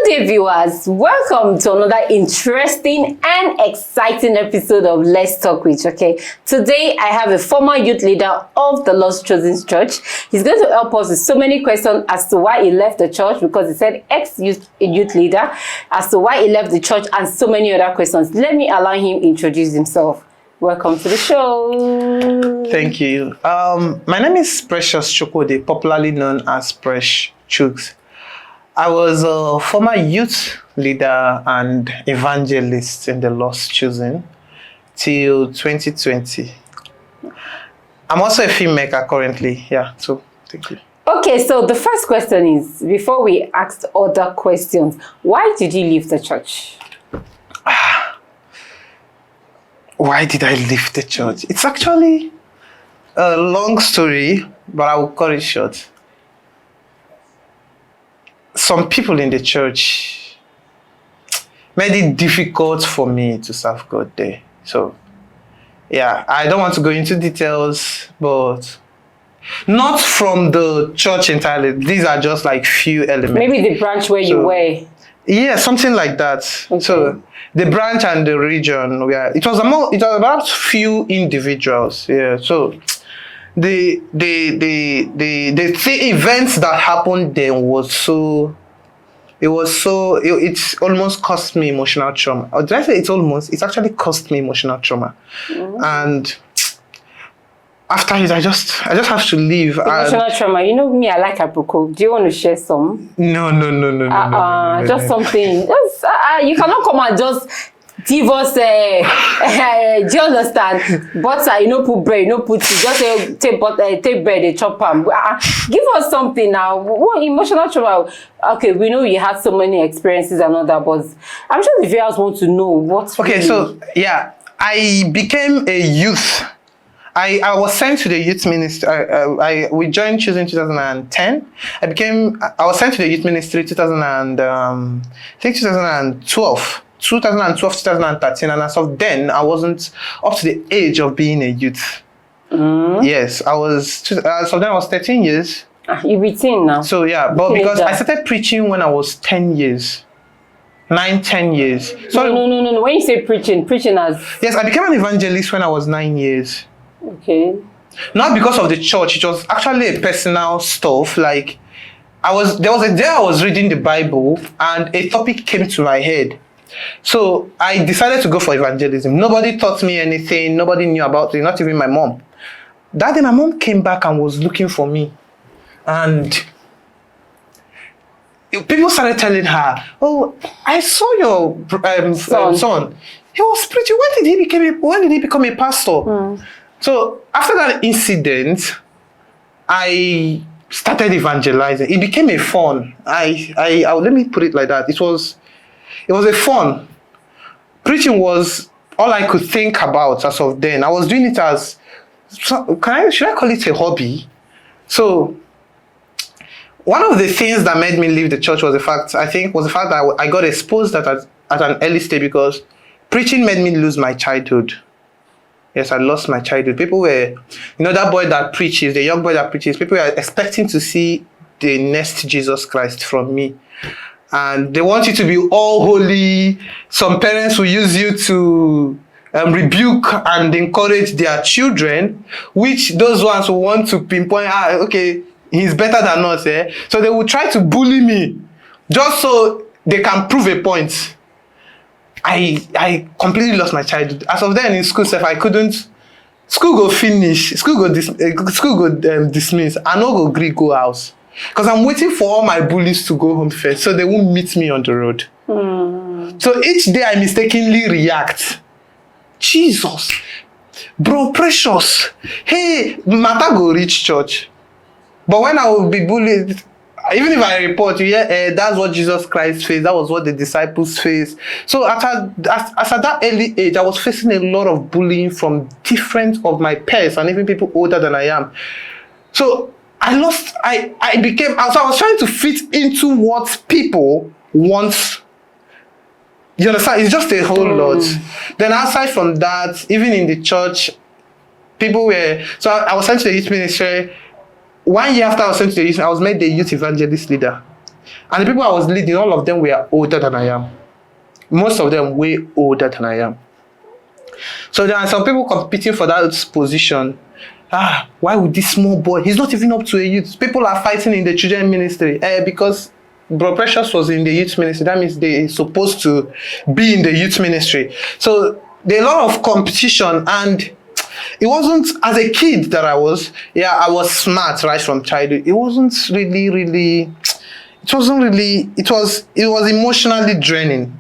Good day, viewers. Welcome to another interesting and exciting episode of Let's Talk With. Okay, today I have a former youth leader of the Lost Chosen Church. He's going to help us with so many questions as to why he left the church, because he said ex-youth leader, as to why he left the church, and so many other questions. Let me allow him introduce himself. Welcome to the show. Thank you. My name is Precious Chukwode, popularly known as Presh Chuks. I was a former youth leader and evangelist in the Lost Chosen till 2020. I'm also a filmmaker currently. Yeah, so thank you. Okay, so the first question is, before we ask other questions, why did you leave the church? Why did I leave the church? It's actually a long story, but I will cut it short. Some people in the church made it difficult for me to serve God there. So, yeah, I don't want to go into details, but not from the church entirely. These are just like few elements. Maybe the branch where you were. Yeah, something like that. Okay. So the branch and the region, it was about few individuals. Yeah, so the events that happened then it's almost cost me emotional trauma. Or did I say it's actually cost me emotional trauma. Mm-hmm. And after it, I just have to leave. Emotional trauma. You know me, I like apropos. Do you want to share some? No. Just something. Just, you cannot come and just give us, do you understand? Butter, you know, put bread, you know, put tea. Just say, take bread, they chop them. Give us something now. What emotional trauma? Okay, we know you had so many experiences and all that, but I'm sure the viewers want to know what. Okay, so yeah, I became a youth. I was sent to the youth ministry. We joined Choosing 2010. I was sent to the youth ministry 2012, 2013, and as of then, I wasn't up to the age of being a youth. Mm. Yes, I was. As of then, I was 13 years. You've been teen now. So yeah, but because I started preaching when I was 10 years. 9-10 years. So no. When you say preaching as... Yes, I became an evangelist when I was 9 years. Okay. Not because of the church, it was actually a personal stuff. Like there was a day I was reading the Bible and a topic came to my head. So I decided to go for evangelism. Nobody taught me anything, nobody knew about it, not even my mom. That day my mom came back and was looking for me. And people started telling her, "Oh, I saw your son. He was preaching. When did he become a pastor?" Mm. So after that incident, I started evangelizing. It became a fun. Let me put it like that. It was a fun. Preaching was all I could think about as of then. I was doing it as, should I call it a hobby? So one of the things that made me leave the church was the fact that I got exposed at an early stage, because preaching made me lose my childhood. Yes, I lost my childhood. People were, that boy that preaches, the young boy that preaches, people were expecting to see the next Jesus Christ from me. And they want you to be all holy. Some parents will use you to rebuke and encourage their children, which those ones will want to pinpoint, okay, he's better than us. Eh? So they will try to bully me just so they can prove a point. I completely lost my childhood. As of then in school, I couldn't. School go finish. School go dismiss. I no go gree go house, because I'm waiting for all my bullies to go home first, so they won't meet me on the road. Mm. So each day I mistakenly react. Jesus, bro, Precious. Hey, matter go reach church, but when I will be bullied. Even if I report, that's what Jesus Christ faced. That was what the disciples faced. So as at that early age, I was facing a lot of bullying from different of my peers and even people older than I am. So I was trying to fit into what people want. You understand? It's just a whole lot. Then aside from that, even in the church, people were... So I was sent to the youth ministry. 1 year after I was sent to the youth, I was made the youth evangelist leader. And the people I was leading, all of them were older than I am. Most of them way older than I am. So there are some people competing for that position. Why would this small boy? He's not even up to a youth. People are fighting in the children ministry because Bro Precious was in the youth ministry. That means they're supposed to be in the youth ministry. So there are a lot of competition, and it wasn't, as a kid that I was smart right from childhood. It wasn't really, it was emotionally draining.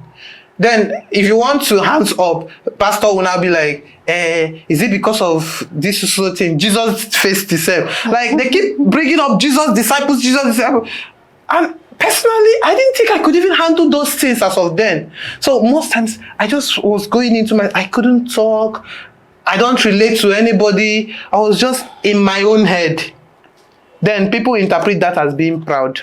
Then if you want to hands up, pastor will now be like, is it because of this sort of thing? Jesus faced the same. Like, they keep bringing up Jesus' disciples. And personally, I didn't think I could even handle those things as of then. So most times, I just was going into I couldn't talk. I don't relate to anybody. I was just in my own head. Then people interpret that as being proud.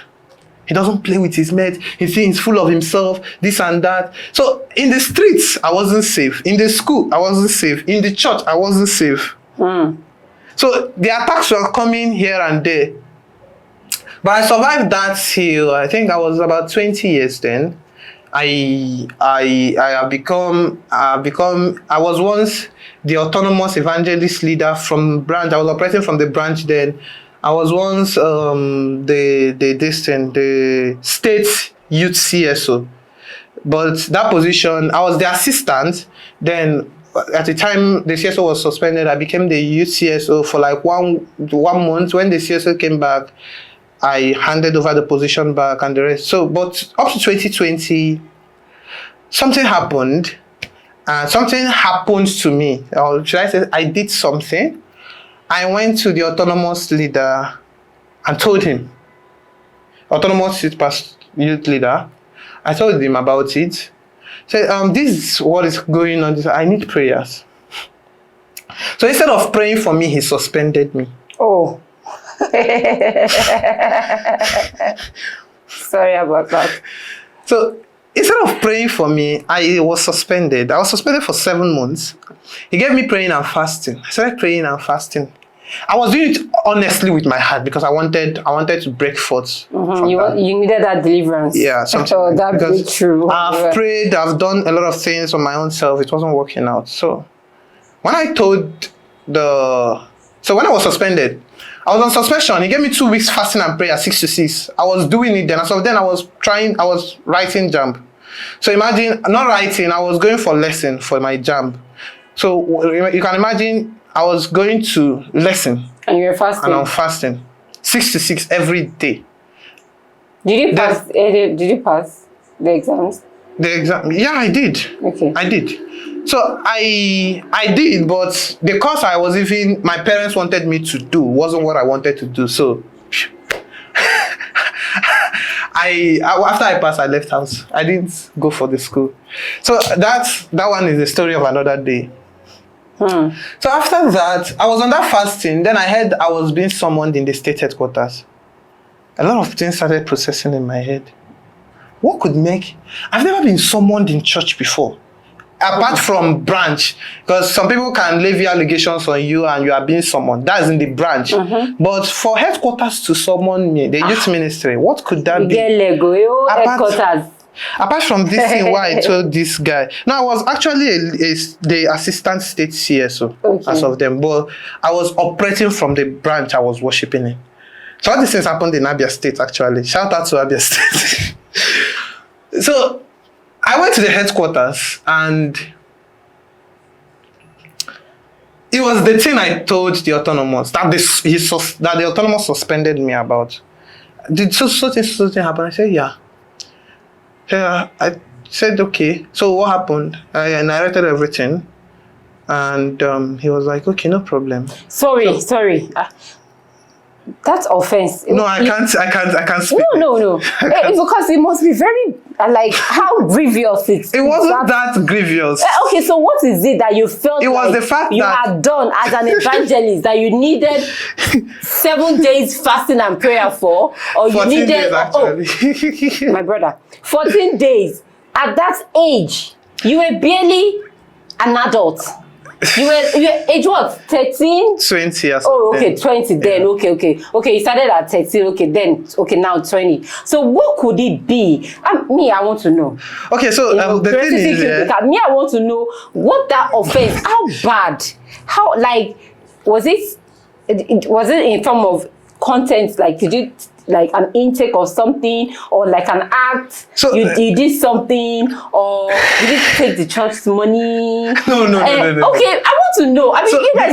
He doesn't play with his mates. He's full of himself, this and that. So in the streets, I wasn't safe. In the school, I wasn't safe. In the church, I wasn't safe. So the attacks were coming here and there. But I survived that till, I think I was about 20 years then. I was once the autonomous evangelist leader from branch. I was operating from the branch then. I was once the state youth CSO. But that position, I was the assistant. Then at the time the CSO was suspended, I became the youth CSO for like one month. When the CSO came back, I handed over the position back and the rest. So, but up to 2020, something happened. Something happened to me. Or should I say, I did something. I went to the autonomous leader and told him, autonomous youth leader, I told him about it. Said, this is what is going on. I need prayers. So instead of praying for me, he suspended me. Oh. Sorry about that. So instead of praying for me, I was suspended. I was suspended for 7 months. He gave me praying and fasting. I started praying and fasting. I was doing it honestly with my heart because I wanted to break forth. You needed that deliverance. Yeah, something. So that breakthrough. I've prayed, I've done a lot of things on my own self. It wasn't working out. So when I when I was suspended, I was on suspension. He gave me 2 weeks fasting and prayer, 6 to 6. I was doing it then. So then I was writing JAMB. So imagine, not writing, I was going for lesson for my JAMB. So you can imagine, I was going to lesson. And you were fasting? And I'm fasting. 6 to 6 every day. Did you pass the exams? The exam? Yeah, I did. Okay. I did. So I did, but the course my parents wanted me to do wasn't what I wanted to do. So after I passed, I left house. I didn't go for the school. So that one is the story of another day. So after that, I was on that fasting. Then I heard I was being summoned in the state headquarters. A lot of things started processing in my head. What could make... I've never been summoned in church before. Apart from branch. Because some people can levy allegations on you and you are being summoned. That's in the branch. But for headquarters to summon me, the youth ministry, what could that be? Headquarters. Apart from this thing why I told this guy. No, I was actually the assistant state CSO as of them. But I was operating from the branch I was worshiping in. So all these things happened in Abia State actually. Shout out to Abia State. So I went to the headquarters and it was the thing I told the autonomous that the autonomous suspended me about. Did something happen? I said, yeah. I said, okay. So what happened? I narrated everything, and he was like, okay, no problem. Sorry. That's offense. No, I can't speak. No. Because it must be very, how grievous it is. It wasn't that grievous. Okay, so what is it that you felt was the fact you that had done as an evangelist that you needed 7 days fasting and prayer for? Or you 14 needed... days, actually. My brother. 14 days. At that age, you were barely an adult. You were age what? 13? 20 years. Oh, okay, 20 then. Okay. Okay, you started at 13. Okay, now 20. So what could it be? I want to know. Okay, so the thing is, I want to know what that offense, how bad, how, like, was it in form of content, like, did you, like, an intake or something, or like an act, so you did something, or did you take the church's money? No. Okay, I want to know. I mean, you guys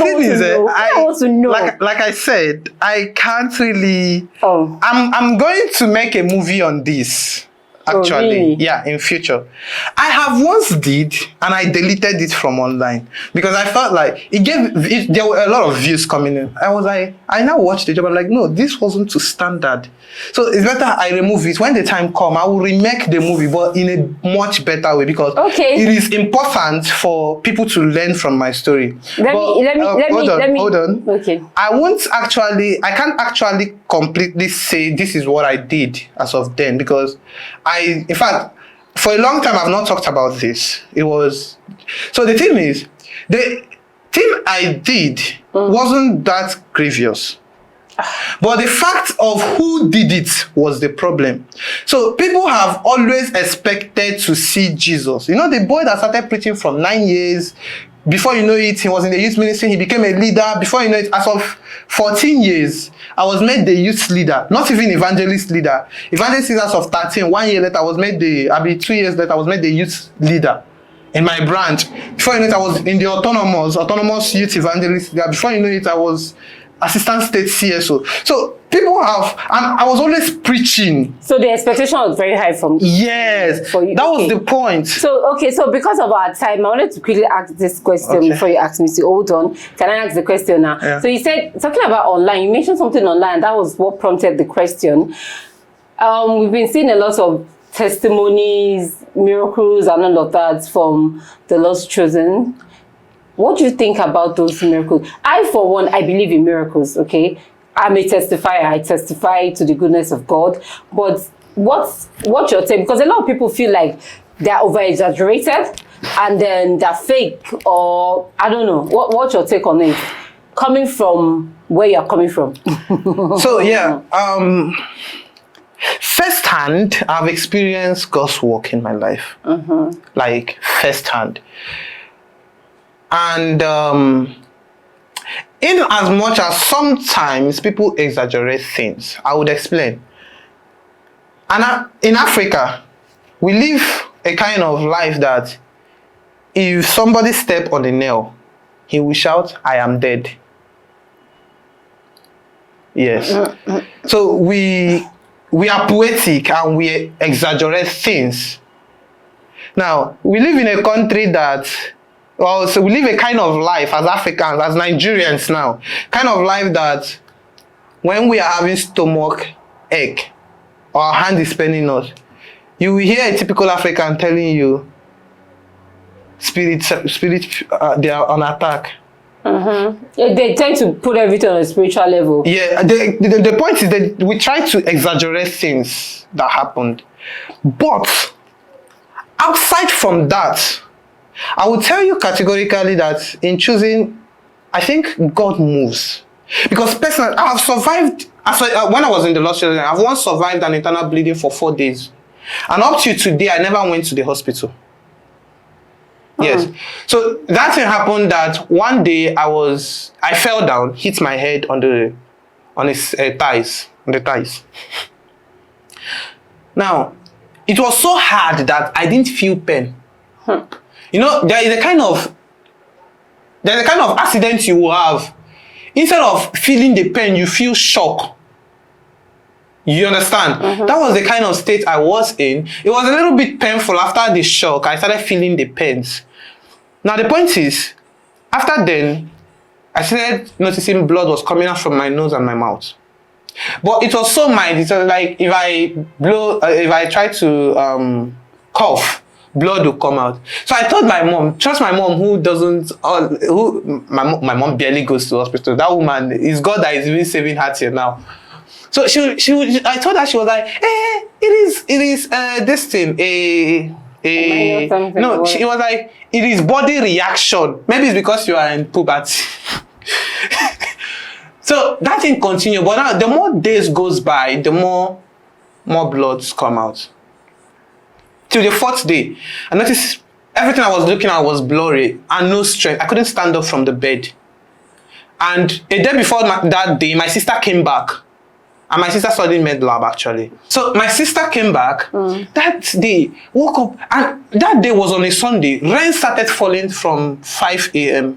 want to know. Like I said, I can't really. Oh. I'm going to make a movie on this. Actually, really? Yeah, in future. I have once did, and I deleted it from online because I felt like there were a lot of views coming in. I now watched the job. I'm like, no, this wasn't to standard. So it's better I remove it. When the time come, I will remake the movie, but in a much better way because it is important for people to learn from my story. Hold on. Okay. I can't actually completely say this is what I did as of then because in fact, for a long time, I've not talked about this. So the thing is, the thing I did wasn't that grievous. But the fact of who did it was the problem. So people have always expected to see Jesus. You know, the boy that started preaching from 9 years, before you know it, he was in the youth ministry, he became a leader. Before you know it, as of 14 years, I was made the youth leader, not even evangelist leader. Evangelist leader as of 13, 1 year later, I was made 2 years later, I was made the youth leader in my branch. Before you know it, I was in the autonomous youth evangelist leader. Before you know it, I was assistant state CSO. So people have, and I was always preaching. So the expectation was very high from yes, for you. That was the point. So because of our time, I wanted to quickly ask this question before you ask me. So hold on, can I ask the question now? Yeah. So you said, talking about online, you mentioned something online. That was what prompted the question. We've been seeing a lot of testimonies, miracles, and all of that from the Lost Chosen. What do you think about those miracles? I, for one, I believe in miracles, okay? I'm a testifier. I testify to the goodness of God. But what's your take? Because a lot of people feel like they're over-exaggerated and then they're fake, or I don't know. What's your take on it? Coming from where you're coming from. So, yeah. Firsthand, I've experienced God's work in my life. Like, firsthand. And in as much as sometimes people exaggerate things, I would explain. And in Africa, we live a kind of life that if somebody step on a nail, he will shout, "I am dead." Yes. So we are poetic and we exaggerate things. Now, we live in a country that so we live a kind of life as Africans, as Nigerians now, kind of life that when we are having stomach ache, or our hand is paining us, you will hear a typical African telling you, spirit, they are on attack. They tend to put everything on a spiritual level. Yeah, the point is that we try to exaggerate things that happened. But outside from that, I will tell you categorically that in choosing, I think God moves. Because personally, I have survived, when I was in the Lost Children, I've once survived an internal bleeding for 4 days. And up to today, I never went to the hospital. Yes. So that thing happened that one day I fell down, hit my head on the thighs. Now, it was so hard that I didn't feel pain. You know, there is a kind of accident you will have. Instead of feeling the pain, you feel shock. You understand? That was the kind of state I was in. It was a little bit painful after the shock. I started feeling the pains. Now the point is, after then, I started noticing blood was coming out from my nose and my mouth. But it was so mild. It was like if I try to cough, blood will come out. So I told my mom, trust my mom my mom barely goes to the hospital. That woman, it's God that is even saving her till now. So I told her, she was like, it is this thing, No, it was like, it is body reaction. Maybe it's because you are in puberty. So that thing continued, but now the more days goes by, the more bloods come out. Till the fourth day, I noticed everything I was looking at was blurry and no strength. I couldn't stand up from the bed. And a day before that day, my sister came back. And my sister studied med lab, actually. So my sister came back that day, woke up, and that day was on a Sunday. Rain started falling from 5 a.m.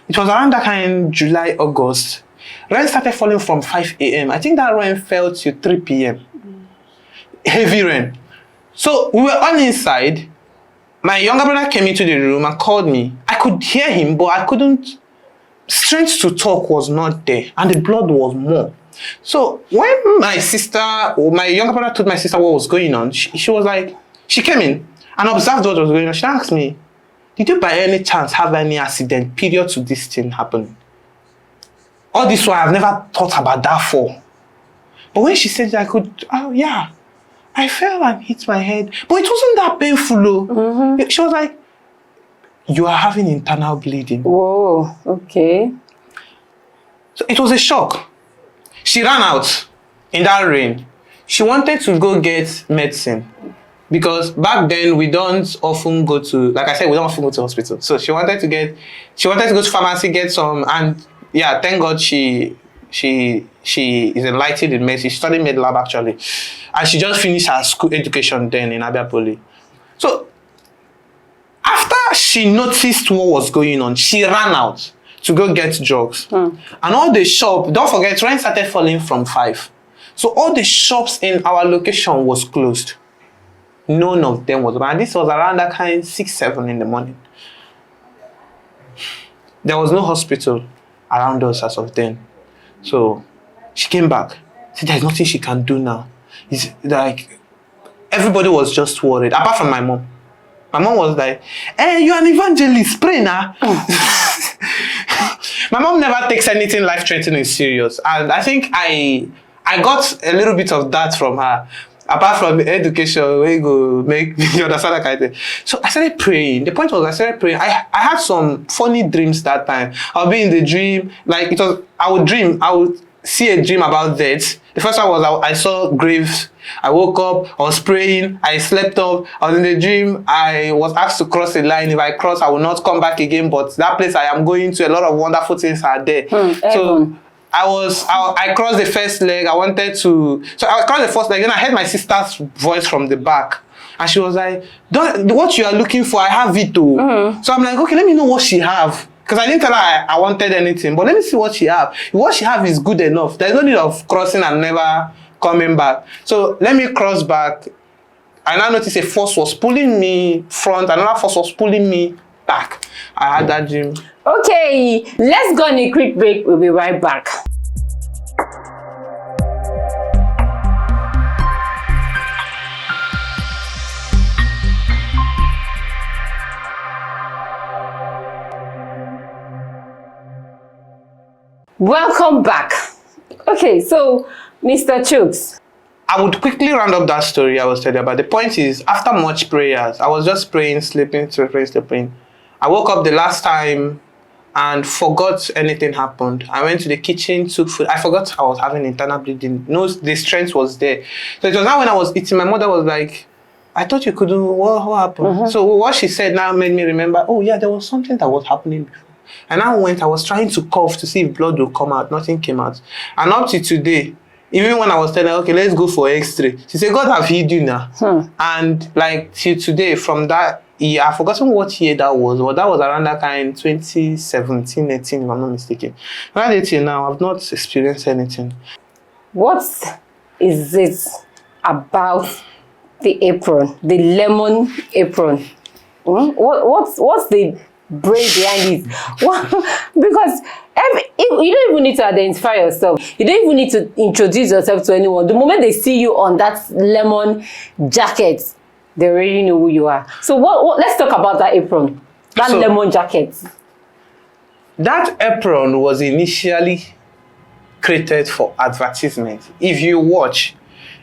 It was around that kind, July, August. Rain started falling from 5 a.m. I think that rain fell to 3 p.m. Heavy rain. So we were all inside. My younger brother came into the room and called me. I could hear him, but I couldn't. Strength to talk was not there, and the blood was more. So when my younger brother told my sister what was going on, she was like, she came in and observed what was going on. She asked me, did you by any chance have any accident period to this thing happening? All this while I've never thought about that for. But when she said that, I fell and hit my head. But it wasn't that painful though. She was like, you are having internal bleeding. Whoa, okay. So it was a shock. She ran out in that rain. She wanted to go get medicine because back then we don't often go to, like I said, we don't often go to hospital. So she wanted to go to pharmacy, get some, and yeah, thank God she is enlightened in medicine. She studied med lab actually, and she just finished her school education then in Abia Poly. So after she noticed what was going on, she ran out to go get drugs. And all the shops, don't forget, rain started falling from 5. So all the shops in our location was closed. None of them was open. And this was around that kind 6, 7 in the morning. There was no hospital around us as of then. So she came back. Said there's nothing she can do now. It's like everybody was just worried, apart from my mom. My mom was like, hey, you're an evangelist, pray now. My mom never takes anything life-threatening serious. And I think I got a little bit of that from her. Apart from education, we go make you understand that kind of thing. So I started praying. The point was I started praying. I had some funny dreams that time. I'll be in the dream, like it was, I would see a dream about death. The first one was I saw graves. I woke up, I was praying, I slept up, I was in the dream, I was asked to cross a line. If I cross, I will not come back again, but that place I am going to, a lot of wonderful things are there. So I crossed the first leg, I crossed the first leg, then I heard my sister's voice from the back. And she was like, what you are looking for, I have it too. So I'm like, okay, let me know what she have. Because I didn't tell her I wanted anything, but let me see what she have. If what she have is good enough, there's no need of crossing and never coming back. So let me cross back. I now noticed a force was pulling me front, another force was pulling me back. I had that dream. Okay, let's go on a quick break. We'll be right back. Welcome back. Okay, so Mr. Chooks. I would quickly round up that story I was telling you about. The point is, after much prayers, I was just praying, sleeping. I woke up the last time and forgot anything happened. I went to the kitchen, took food. I forgot I was having internal bleeding. No, the strength was there. So it was now when I was eating, my mother was like, I thought you could do, what happened? So what she said now made me remember, oh yeah, there was something that was happening before. And I was trying to cough to see if blood would come out. Nothing came out. And up to today, even when I was telling her, okay, let's go for X-ray, she said, God have healed you now. And like till today, from that year, I've forgotten what year that was, but that was around that kind 2017, 18, if I'm not mistaken. Around 18 now, I've not experienced anything. What is it about the apron, the lemon apron? What's the brain behind it? Because you don't even need to identify yourself. You don't even need to introduce yourself to anyone. The moment they see you on that lemon jacket, they already know who you are. So let's talk about that apron, that lemon jacket. That apron was initially created for advertisement. If you watch,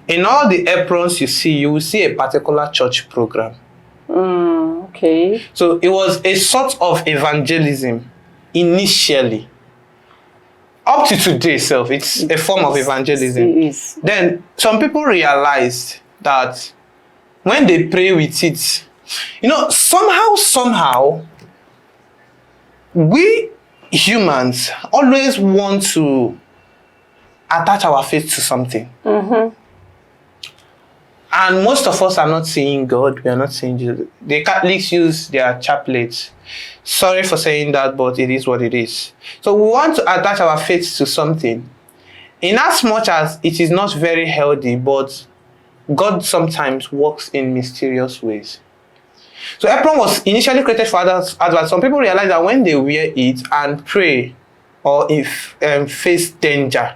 in all the aprons you see, you will see a particular church program. Okay. So it was a sort of evangelism initially. Up to today itself, it's a form of evangelism. It is. Then some people realized that when they pray with it, somehow, we humans always want to attach our faith to something. And most of us are not seeing God, we are not seeing Jesus. The Catholics use their chaplets. Sorry for saying that, but it is what it is. So we want to attach our faith to something. In as much as it is not very healthy, but God sometimes works in mysterious ways. So apron was initially created for others, but some people realize that when they wear it and pray or if face danger,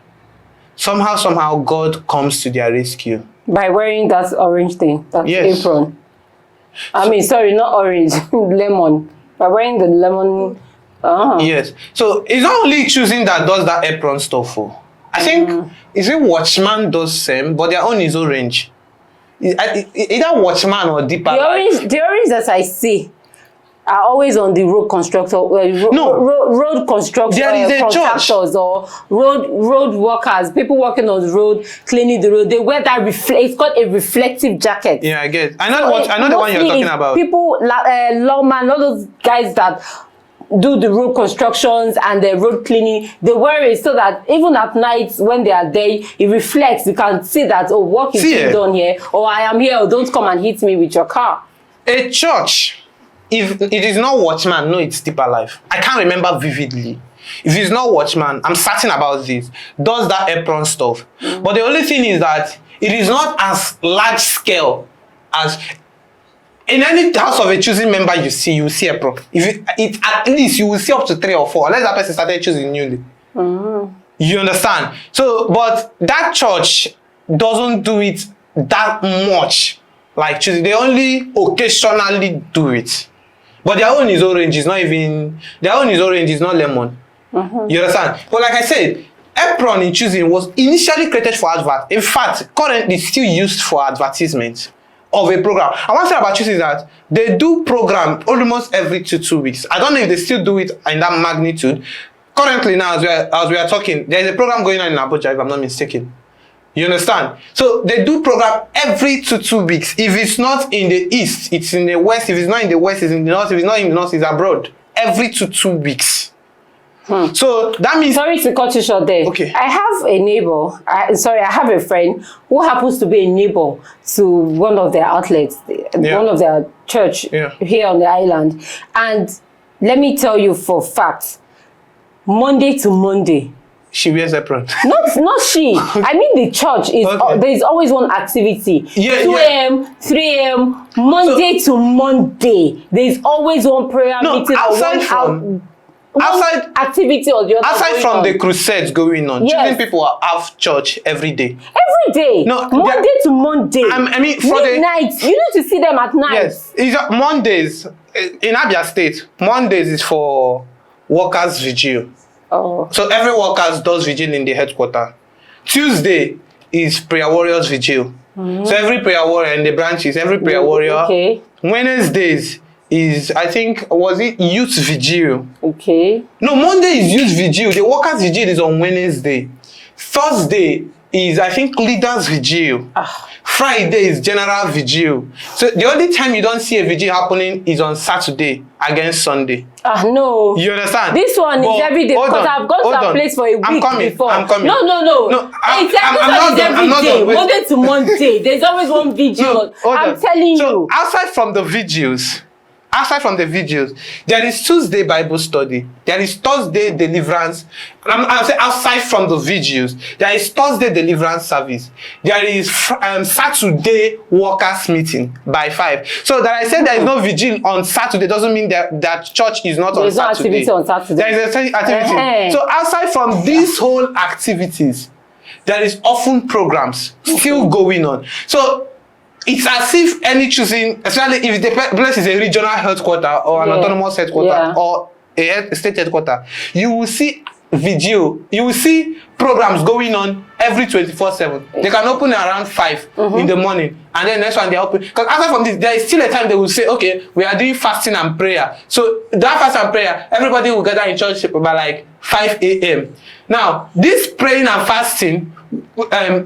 somehow God comes to their rescue. By wearing that orange thing, that Yes. apron. Sorry, not orange, lemon. By wearing the lemon. Yes. So it's not only choosing that does that apron stuff for. I think is it Watchman does same, but their own is orange. Either Watchman or Deeper Life. The orange that I see are always on the road constructor, road construction There is a contractors or road workers, people working on the road, cleaning the road. They wear that it's called a reflective jacket. Yeah, I get. I know the one you're talking about. People, lawman, all those guys that do the road constructions and the road cleaning, they wear it so that even at night when they are there, it reflects. You can see that, oh, work is being done here, or I am here, or don't come and hit me with your car. A church, if it is not Watchman, no, it's Deeper Life. I can't remember vividly. If it's not Watchman, I'm certain about this, does that apron stuff. But the only thing is that it is not as large scale as in any house of a choosing member you will see apron. If it at least you will see up to 3 or 4, unless that person started choosing newly. You understand? So, but that church doesn't do it that much. Like choosing, they only occasionally do it. But their own is orange, it's not even, their own is orange, it's not lemon. You understand? But like I said, apron in choosing was initially created for advert. In fact, currently still used for advertisement of a program. And one thing about choosing is that they do program almost every 2 weeks. I don't know if they still do it in that magnitude. Currently now, as we are talking, there is a program going on in Abuja, if I'm not mistaken. You understand? So they do program every 2 weeks. If it's not in the east, it's in the west. If it's not in the west, it's in the north. If it's not in the north, it's abroad. Every 2 weeks. So that means... Sorry to cut you short there. Okay. I have a neighbor, I have a friend who happens to be a neighbor to one of their outlets, one of their church here on the island. And let me tell you for fact, Monday to Monday, she wears apron. Not she. I mean the church is there is always one activity. 2 a.m., 3 a.m., Monday to Monday. There is always one prayer meeting or one activity or the other. Aside from the crusades going on, choosing people have church every day. Every day. No, Monday to Monday. I mean, for midnight. You need to see them at night. Yes. Mondays in Abia State. Mondays is for workers' vigil. Oh. So every workers does vigil in the headquarters. Tuesday is prayer warriors vigil. So every prayer warrior in the branches, every prayer warrior. Okay. Wednesdays is, I think, was it youth vigil? Okay. No, Monday is youth vigil. The workers vigil is on Wednesday. Thursday is, I think, leaders vigil. Friday is general vigil. So the only time you don't see a vigil happening is on Saturday against Sunday. No. You understand? This one is every day because I've gone to that place for a week before. I'm coming. No. It's every day. Monday to Monday. There's always one vigil. I'm telling you. So aside from the vigils, there is Tuesday Bible study. There is Thursday deliverance. I'm saying outside from the vigils, there is Thursday deliverance service. There is Saturday workers meeting by 5. So that I said there is no vigil on Saturday doesn't mean that church is not on Saturday. There's no activity on Saturday. There is an activity. So outside from these whole activities, there is often programs still going on. So it's as if any choosing, especially if the place is a regional headquarter or an autonomous headquarter or a state headquarter, you will see vigil, you will see programs going on every 24/7. They can open around 5 in the morning, and then next one they open. Because after from this, there is still a time they will say, okay, we are doing fasting and prayer. So that fast and prayer, everybody will gather in church by like 5 a.m. Now, this praying and fasting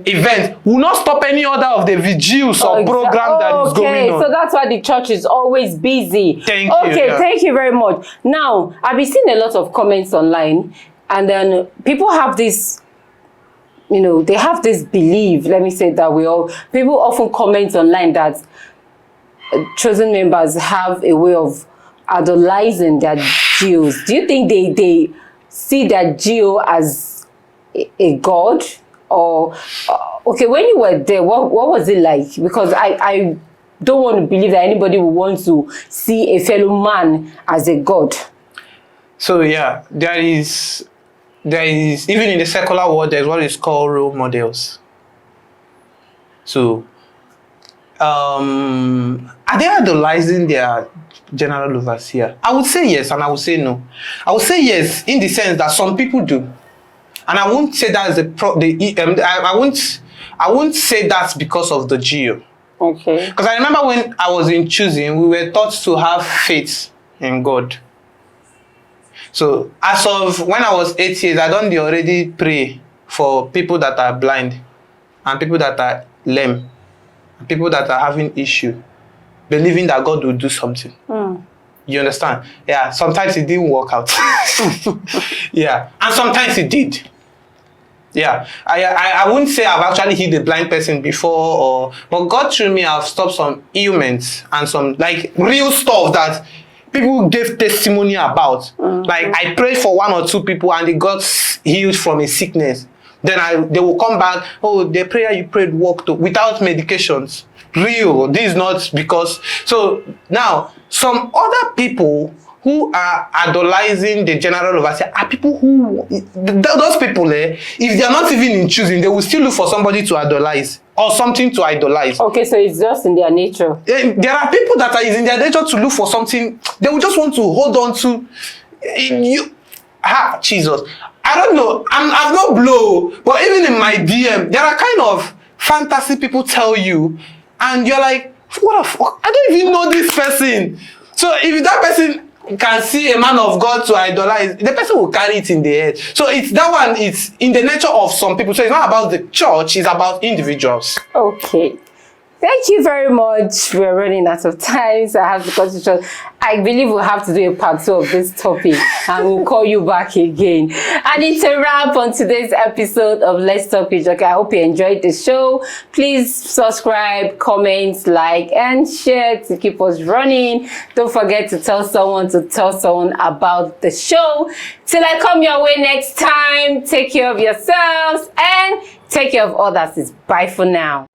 event will not stop any other of the vigils or program that is going on. So that's why the church is always busy. Thank you. Okay, thank you very much. Now, I've been seeing a lot of comments online, and then people have this, you know, they have this belief, let me say that people often comment online that chosen members have a way of idolizing their geos. Do you think they see their geo as a god? Or okay, when you were there, what was it like? Because I don't want to believe that anybody would want to see a fellow man as a god. So yeah, there is even in the secular world, there's what is called role models. So are they idolizing their general overseer? I would say yes, and I would say no. I would say yes in the sense that some people do. And I won't say that's I won't say that's because of the geo. Okay. Because I remember when I was in choosing, we were taught to have faith in God. So as of when I was 8 years, I don't already pray for people that are blind and people that are lame and people that are having issue, believing that God will do something. You understand? Yeah, sometimes it didn't work out. Yeah, and sometimes it did. Yeah, I wouldn't say I've actually hit a blind person before, but God through me, I've stopped some ailments and some like real stuff that people gave testimony about. Like I prayed for 1 or 2 people and they got healed from a sickness. Then they will come back, oh, the prayer you prayed worked without medications. Real. This is not because. So now, some other people who are idolizing the general overseer are people who, those people, if they are not even in choosing, they will still look for somebody to idolize or something to idolize. Okay, so it's just in their nature. There are people that are in their nature to look for something. They will just want to hold on to you. Jesus. I don't know. I've no blow, but even in my DM, there are kind of fantasy people tell you, and you're like, what the fuck? I don't even know this person. So if that person can see a man of God to idolize, the person will carry it in the head. So it's that one, it's in the nature of some people. So it's not about the church, it's about individuals. Okay. Thank you very much. We're running out of time, so I have to cut it short. I believe we'll have to do a part 2 of this topic, and we'll call you back again. And it's a wrap on today's episode of Let's Talk with Joke. I hope you enjoyed the show. Please subscribe, comment, like, and share to keep us running. Don't forget to tell someone about the show. Till I come your way next time, take care of yourselves and take care of others. Bye for now.